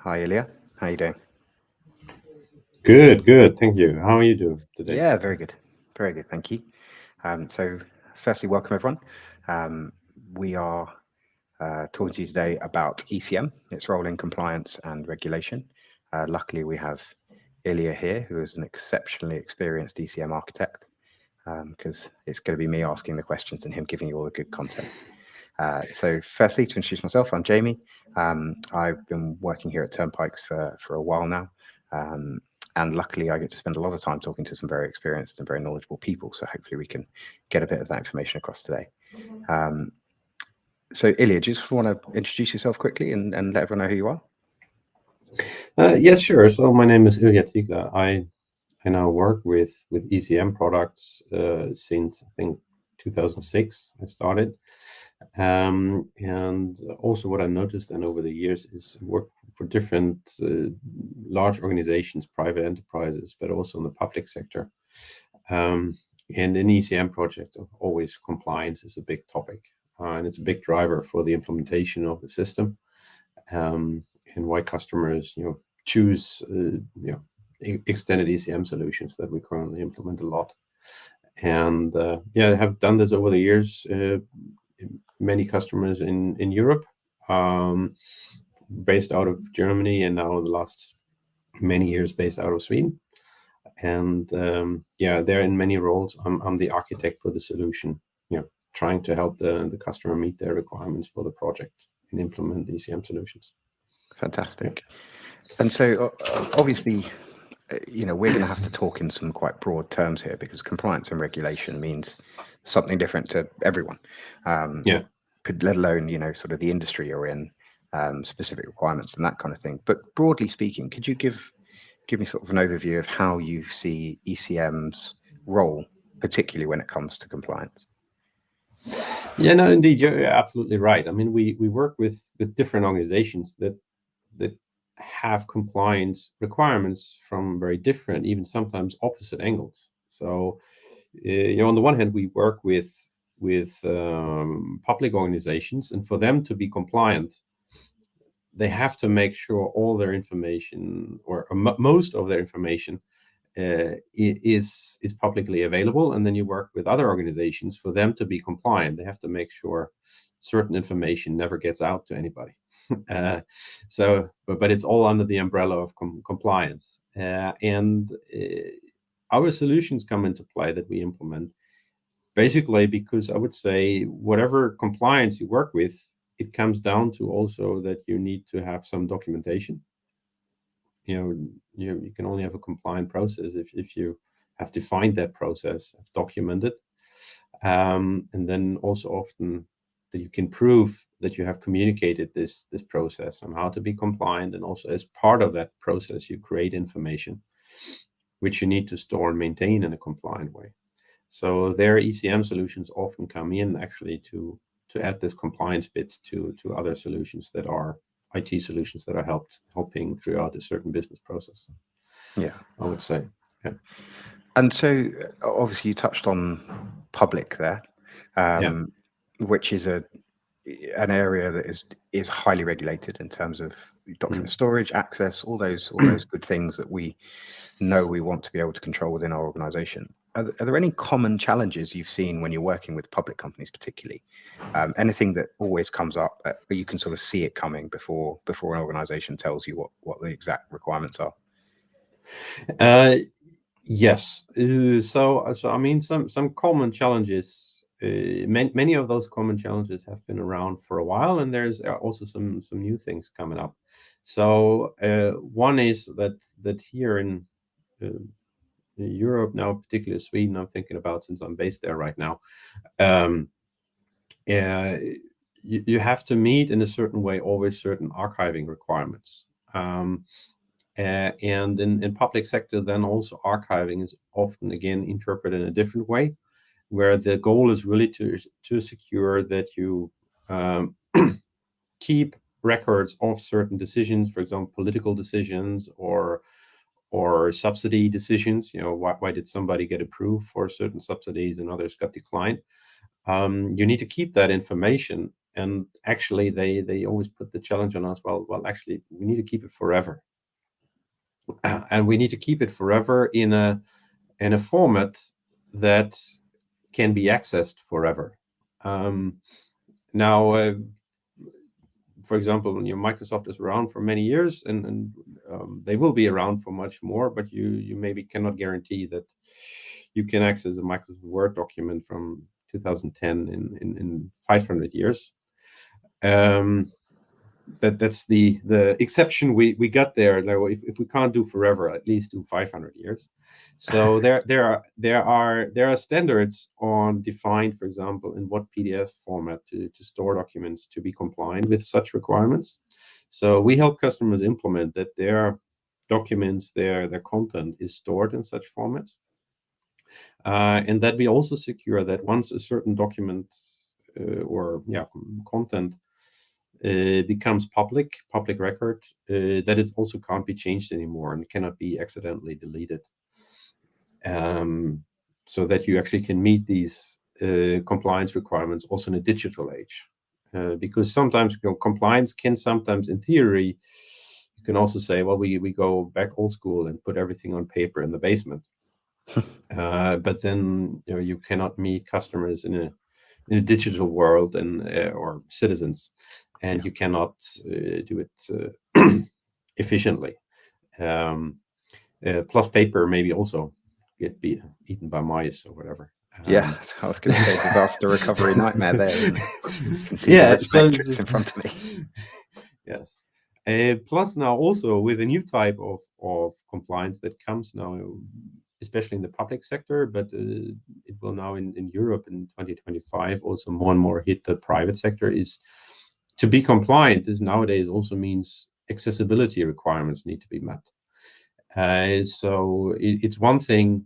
Hi, Ilya. How you doing? Good, good. Thank you. How are you doing today? Yeah, very good. Very good, thank you. Firstly, welcome everyone. We are talking to you today about ECM, its role in compliance and regulation. Luckily, we have Ilya here, who is an exceptionally experienced ECM architect, because it's going to be me asking the questions and him giving you all the good content. Firstly, to introduce myself, I'm Jamie. I've been working here at Turnpikes for a while now. And luckily, I get to spend a lot of time talking to some very experienced and very knowledgeable people. So hopefully we can get a bit of that information across today. So Ilya, do you just want to introduce yourself quickly and let everyone know who you are? Yes, sure. So my name is Ilya Tigla. I now work with ECM products since I think 2006. I started, and also what I noticed then over the years is work for different large organizations, private enterprises, but also in the public sector. And in ECM project, always compliance is a big topic, and it's a big driver for the implementation of the system. And why customers, choose, extended ECM solutions that we currently implement a lot. And I have done this over the years. Many customers in Europe, based out of Germany, and now the last many years based out of Sweden. And they're in many roles. I'm the architect for the solution, trying to help the customer meet their requirements for the project and implement ECM solutions. Fantastic. And so obviously, we're going to have to talk in some quite broad terms here because compliance and regulation means something different to everyone. Yeah. Let alone, sort of the industry you're in, specific requirements and that kind of thing. But broadly speaking, could you give me sort of an overview of how you see ECM's role, particularly when it comes to compliance? Yeah, no, indeed, you're absolutely right. I mean, we work with different organizations that have compliance requirements from very different, even sometimes opposite angles. So, on the one hand, we work with public organizations, and for them to be compliant, they have to make sure all their information, or most of their information, is publicly available. And then you work with other organizations. For them to be compliant, they have to make sure certain information never gets out to anybody. But it's all under the umbrella of compliance. And our solutions come into play that we implement basically because I would say whatever compliance you work with, it comes down to also that you need to have some documentation. You can only have a compliant process if you have defined that process, documented, and then also often that you can prove that you have communicated this process on how to be compliant, and also as part of that process you create information which you need to store and maintain in a compliant way. So their ECM solutions often come in actually to add this compliance bit to other solutions that are IT solutions that are helping throughout a certain business process. Yeah, I would say. Yeah. and so obviously you touched on public there, Yeah. which is an area that is highly regulated in terms of document storage, access, all those good things that we know we want to be able to control within our organization. Are there any common challenges you've seen when you're working with public companies, particularly? Anything that always comes up, but you can sort of see it coming before an organization tells you what the exact requirements are? Yes. So I mean, some common challenges. Many of those common challenges have been around for a while, and there's also some new things coming up. So one is that here in Europe now, particularly Sweden, I'm thinking about since I'm based there right now. Um, uh, you have to meet in a certain way always certain archiving requirements. And in public sector, then also archiving is often again interpreted in a different way, where the goal is really to secure that you keep records of certain decisions, for example, political decisions or subsidy decisions. Why did somebody get approved for certain subsidies and others got declined? You need to keep that information And actually, they always put the challenge on us. Well, actually, we need to keep it forever, and we need to keep it forever in a format that can be accessed forever. Now, for example, Microsoft is around for many years, and they will be around for much more. But you maybe cannot guarantee that you can access a Microsoft Word document from 2010 in 500 years. That's the exception we got there. Now, if we can't do forever, at least do 500 years. So there are standards on defined, for example, in what PDF format to store documents to be compliant with such requirements. So we help customers implement that their documents, their content is stored in such formats, and that we also secure that once a certain document or content becomes public record, that it also can't be changed anymore and cannot be accidentally deleted. So that you actually can meet these compliance requirements also in a digital age. Because sometimes compliance can sometimes, in theory, you can also say, well, we go back old school and put everything on paper in the basement. But then you cannot meet customers in a digital world and or citizens, and you cannot do it efficiently. Plus, paper maybe also get eaten by mice or whatever. Yeah, I was going to say disaster recovery nightmare there, isn't it? You can see the risk matrix in front of me. Yes. Plus, now also with a new type of compliance that comes now, especially in the public sector, but it will now in Europe in 2025 also more and more hit the private sector, is to be compliant. This nowadays also means accessibility requirements need to be met. So it's one thing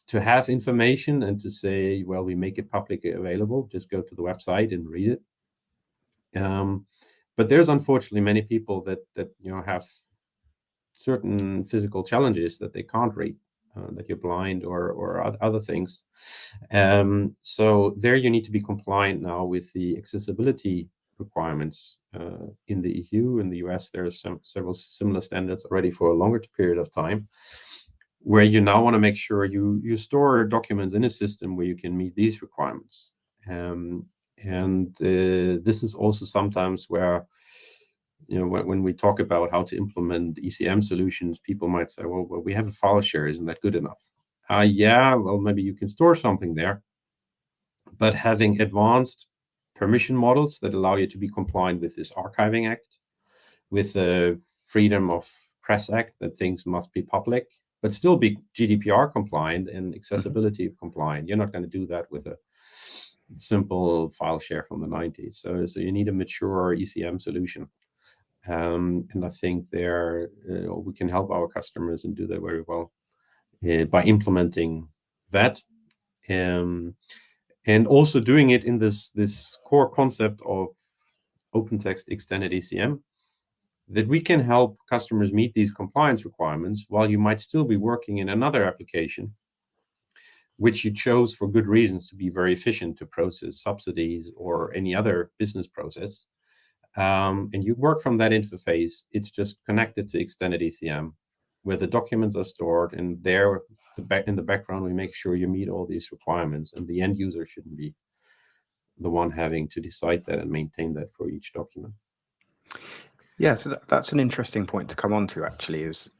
to have information and to say, well, we make it publicly available, just go to the website and read it. But there's unfortunately many people that have certain physical challenges that they can't read, that you're blind or other things. So there you need to be compliant now with the accessibility requirements in the EU. In the US, there are several similar standards already for a longer period of time, where you now want to make sure you store documents in a system where you can meet these requirements. And this is also sometimes where, when we talk about how to implement ECM solutions, people might say, well, we have a file share. Isn't that good enough? Yeah, well, maybe you can store something there. But having advanced permission models that allow you to be compliant with this Archiving Act, with the Freedom of Press Act, that things must be public, but still be GDPR compliant and accessibility compliant. You're not going to do that with a simple file share from the 90s. So you need a mature ECM solution. And I think there we can help our customers and do that very well by implementing that. And also doing it in this core concept of open text extended ECM, that we can help customers meet these compliance requirements while you might still be working in another application, which you chose for good reasons to be very efficient to process subsidies or any other business process. And you work from that interface. It's just connected to extended ECM, where the documents are stored, and there, in the background, we make sure you meet all these requirements, and the end user shouldn't be the one having to decide that and maintain that for each document. Yeah, so that's an interesting point to come on to, actually, is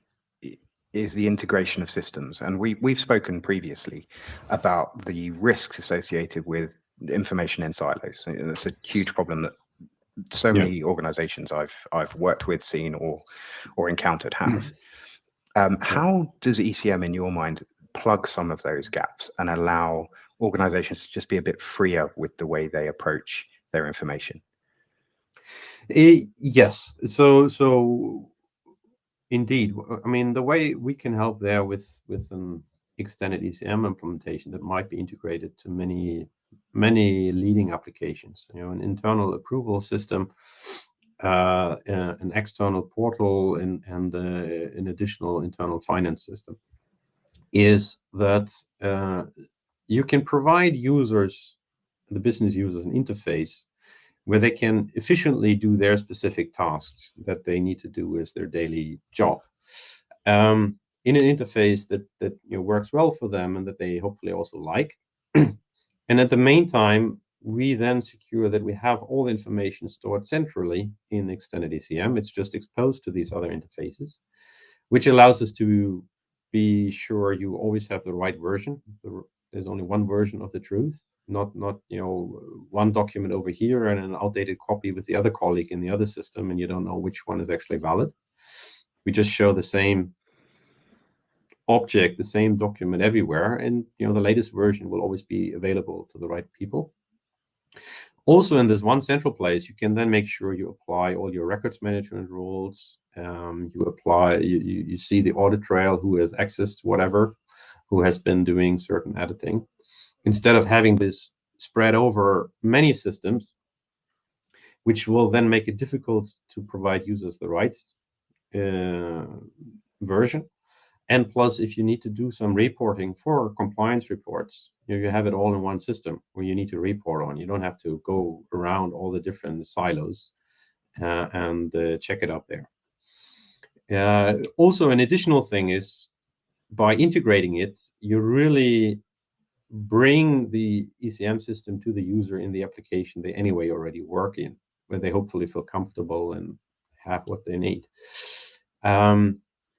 the integration of systems. And we've spoken previously about the risks associated with information in silos. And it's a huge problem that so many organizations I've worked with, seen, or encountered have. How does ECM, in your mind, plug some of those gaps and allow organizations to just be a bit freer with the way they approach their information? Yes. So indeed, I mean, the way we can help there with an extended ECM implementation that might be integrated to many leading applications, an internal approval system, an external portal, and an additional internal finance system, is that you can provide users, the business users, an interface where they can efficiently do their specific tasks that they need to do as their daily job, in an interface that works well for them and that they hopefully also like. And at the meantime, we then secure that we have all the information stored centrally in extended ECM. It's just exposed to these other interfaces, which allows us to be sure you always have the right version. There's only one version of the truth, not one document over here and an outdated copy with the other colleague in the other system, and you don't know which one is actually valid. We just show the same object, the same document everywhere, and the latest version will always be available to the right people. Also, in this one central place, you can then make sure you apply all your records management rules. You see the audit trail, who has access to whatever, who has been doing certain editing, instead of having this spread over many systems, which will then make it difficult to provide users the right version. And plus, if you need to do some reporting for compliance reports, you have it all in one system where you need to report on. You don't have to go around all the different silos and check it up there. Also, an additional thing is, by integrating it, you really bring the ECM system to the user in the application they anyway already work in, where they hopefully feel comfortable and have what they need.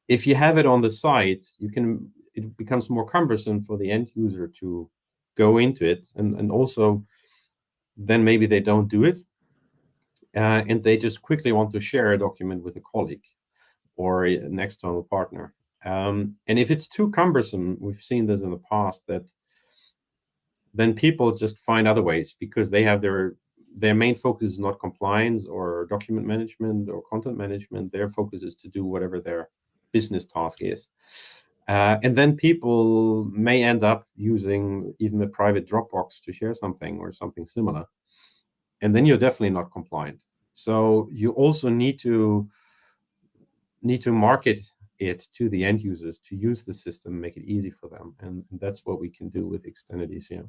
If you have it on the site, it becomes more cumbersome for the end user to go into it, and also then maybe they don't do it, and they just quickly want to share a document with a colleague or an external partner. And if it's too cumbersome, we've seen this in the past, that then people just find other ways, because they have their main focus is not compliance or document management or content management. Their focus is to do whatever their business task is. And then people may end up using even a private Dropbox to share something or something similar. And then you're definitely not compliant. So you also need to market it to the end users to use the system, make it easy for them. And that's what we can do with extended ECM.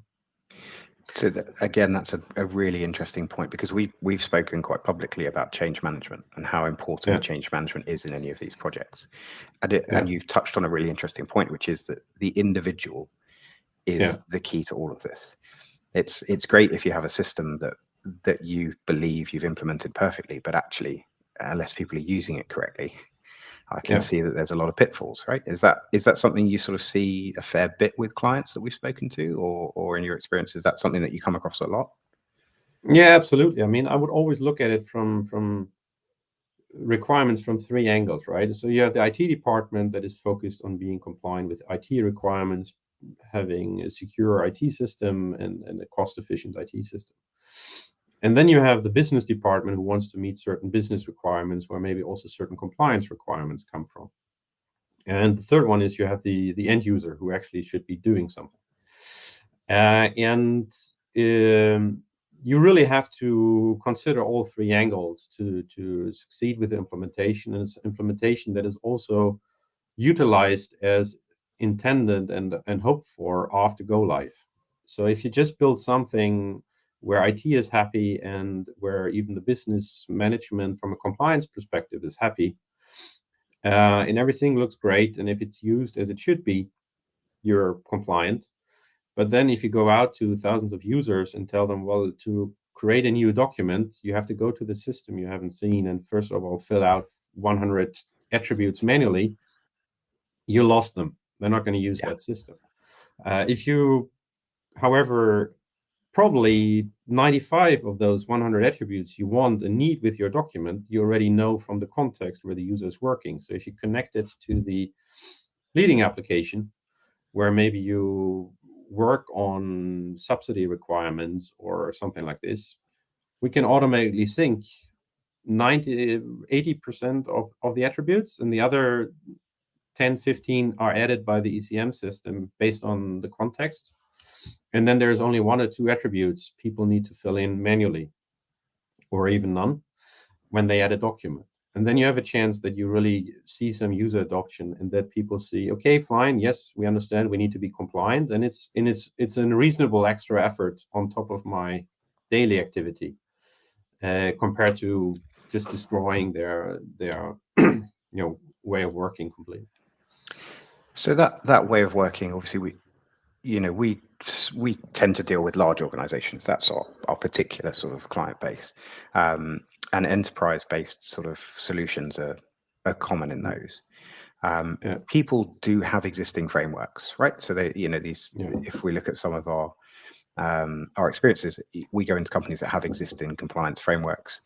So again, that's a really interesting point, because we've spoken quite publicly about change management and how important change management is in any of these projects. And you've touched on a really interesting point, which is that the individual is the key to all of this. It's great if you have a system that you believe you've implemented perfectly, but actually, unless people are using it correctly, I can see that there's a lot of pitfalls, right? Is that something you sort of see a fair bit with clients that we've spoken to, or in your experience, is that something that you come across a lot? Yeah, absolutely. I mean, I would always look at it from requirements from three angles, right? So you have the IT department that is focused on being compliant with IT requirements, having a secure IT system and a cost-efficient IT system. And then you have the business department who wants to meet certain business requirements, where maybe also certain compliance requirements come from. And the third one is you have the end user who actually should be doing something. You really have to consider all three angles to succeed with the implementation, and it's implementation that is also utilized as intended and hoped for after go live. So if you just build something where IT is happy and where even the business management from a compliance perspective is happy, and everything looks great, and if it's used as it should be, you're compliant. But then if you go out to thousands of users and tell them, well, to create a new document, you have to go to the system you haven't seen and first of all fill out 100 attributes manually, you lost them. They're not going to use that system. If you, however, probably 95 of those 100 attributes you want and need with your document, you already know from the context where the user is working. So if you connect it to the leading application, where maybe you work on subsidy requirements or something like this, we can automatically sync 80% of the attributes, and the other 10, 15 are added by the ECM system based on the context. And then there's only one or two attributes people need to fill in manually, or even none, when they add a document. And then you have a chance that you really see some user adoption, and that people see, okay, fine, yes, we understand we need to be compliant, and it's a reasonable extra effort on top of my daily activity. compared to just destroying their way of working completely. So that way of working, obviously, we tend to deal with large organizations. That's our particular sort of client base, and enterprise-based sort of solutions are common in those. People do have existing frameworks, right? So they, if we look at some of our experiences, we go into companies that have existing compliance frameworks.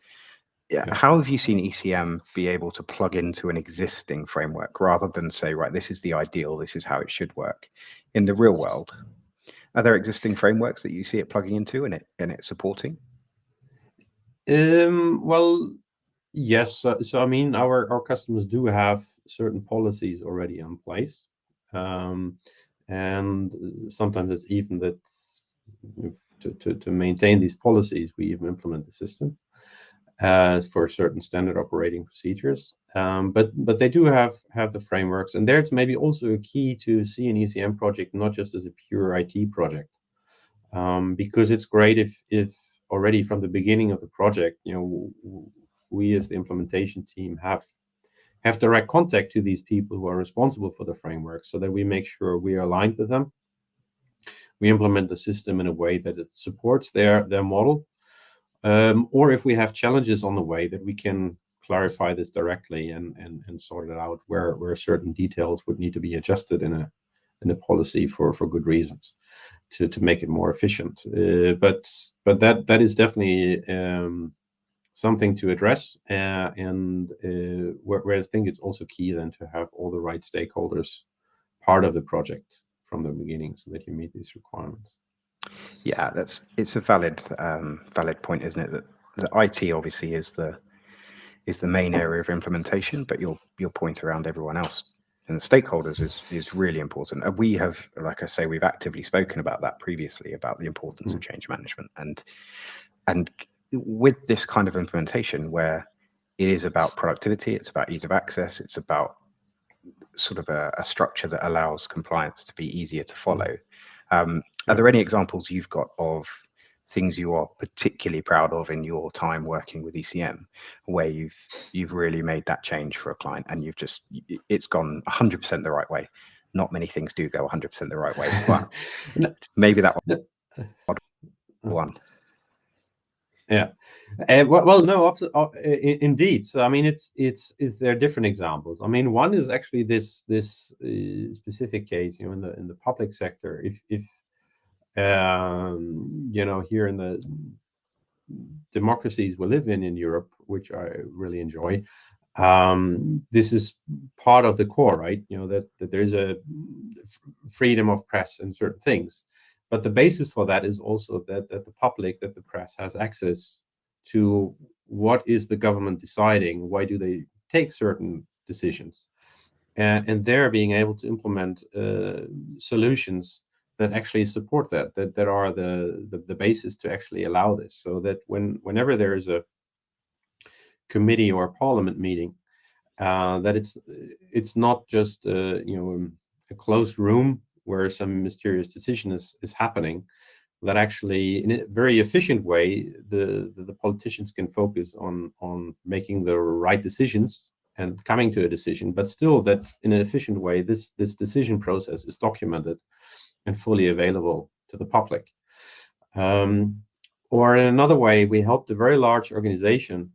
How have you seen ECM be able to plug into an existing framework rather than say, right, this is the ideal, this is how it should work in the real world? Are there existing frameworks that you see it plugging into and it supporting? Well, yes. So I mean, our customers do have certain policies already in place, and sometimes it's even that to maintain these policies, we even implement the system for certain standard operating procedures. But they do have the frameworks, and there it's maybe also a key to see an ECM project not just as a pure IT project, because it's great if already from the beginning of the project, we as the implementation team have direct contact to these people who are responsible for the framework, so that we make sure we are aligned with them. We implement the system in a way that it supports their model, or if we have challenges on the way, that we can clarify this directly and sort it out where certain details would need to be adjusted in a policy for good reasons to make it more efficient. But that is definitely something to address, and where I think it's also key then to have all the right stakeholders part of the project from the beginning, so that you meet these requirements. Yeah, it's a valid point, isn't it? That the IT obviously is the main area of implementation, but your point around everyone else and the stakeholders is really important. And we have, like I say, we've actively spoken about that previously, about the importance of change management, and with this kind of implementation where it is about productivity, it's about ease of access, it's about sort of a structure that allows compliance to be easier to follow. Are there any examples you've got of things you are particularly proud of in your time working with ECM, where you've really made that change for a client and it's gone 100% the right way? Not many things do go 100% the right way, but maybe that one. Yeah. Well, no, indeed. So I mean, it's there are different examples. I mean, one is actually this specific case, in the public sector. If here in the democracies we live in Europe, which I really enjoy, this is part of the core, right? That there's a freedom of press and certain things. But the basis for that is also that the public, that the press has access to what is the government deciding, why do they take certain decisions, and they're being able to implement solutions that actually support that are the basis to actually allow this, so that whenever there is a committee or a parliament meeting, that it's not just a closed room where some mysterious decision is happening, that actually in a very efficient way the politicians can focus on making the right decisions and coming to a decision, but still that in an efficient way this decision process is documented and fully available to the public. Or in another way, we helped a very large organization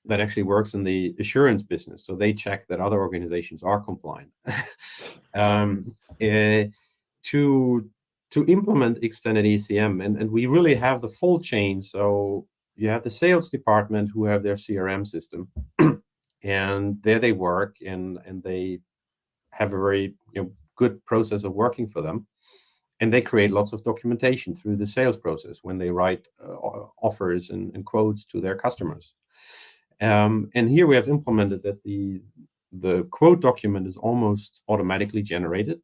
that actually works in the assurance business, so they check that other organizations are compliant, to implement extended ECM, and we really have the full chain. So you have the sales department who have their CRM system, and there they work, and they have a very good process of working for them, and they create lots of documentation through the sales process when they write offers and quotes to their customers. And here we have implemented that the quote document is almost automatically generated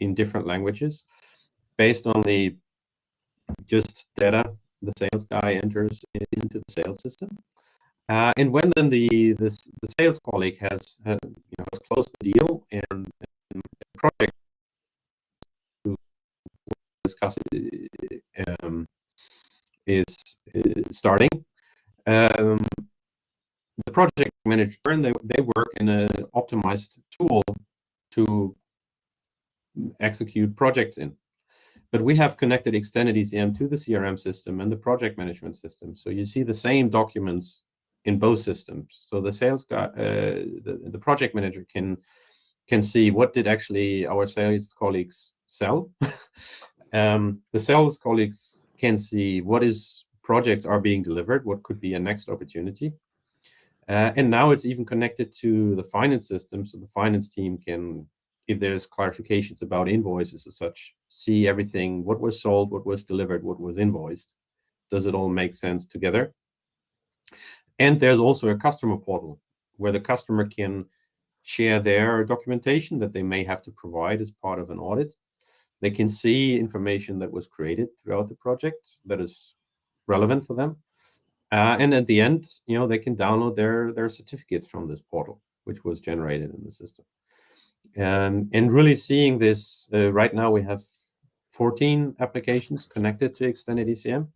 in different languages based on the just data the sales guy enters into the sales system. And when then the sales colleague has closed the deal and the project to discuss is starting, The project manager, and they work in an optimized tool to execute projects in. But we have connected extended ECM to the CRM system and the project management system. So you see the same documents in both systems. So the sales guy, the project manager can see what did actually our sales colleagues sell. The sales colleagues can see what projects are being delivered, what could be a next opportunity. And now it's even connected to the finance system. So the finance team can, if there's clarifications about invoices as such, see everything, what was sold, what was delivered, what was invoiced. Does it all make sense together? And there's also a customer portal where the customer can share their documentation that they may have to provide as part of an audit. They can see information that was created throughout the project that is relevant for them. And at the end, they can download their certificates from this portal, which was generated in the system. And really seeing this, right now we have 14 applications connected to extended ECM.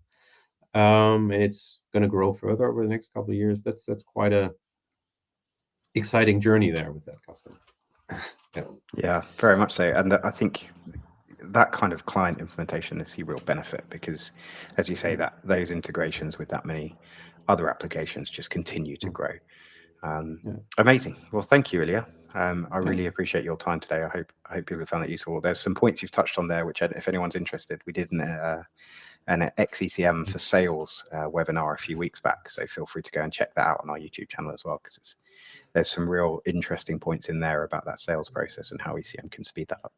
And it's going to grow further over the next couple of years. That's quite a exciting journey there with that customer. Yeah, very much so. And I think that kind of client implementation is a real benefit because, as you say, that those integrations with that many other applications just continue to grow. Amazing. Well, thank you, Ilya. I really appreciate your time today. I hope people have found it useful. There's some points you've touched on there, which, if anyone's interested, we did an xECM for sales webinar a few weeks back. So feel free to go and check that out on our YouTube channel as well, because there's some real interesting points in there about that sales process and how ECM can speed that up.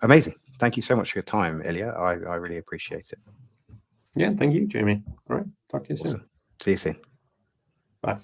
Amazing. Thank you so much for your time, Ilya. I really appreciate it. Yeah, thank you, Jamie. All right. Talk to you soon. See you soon. Bye.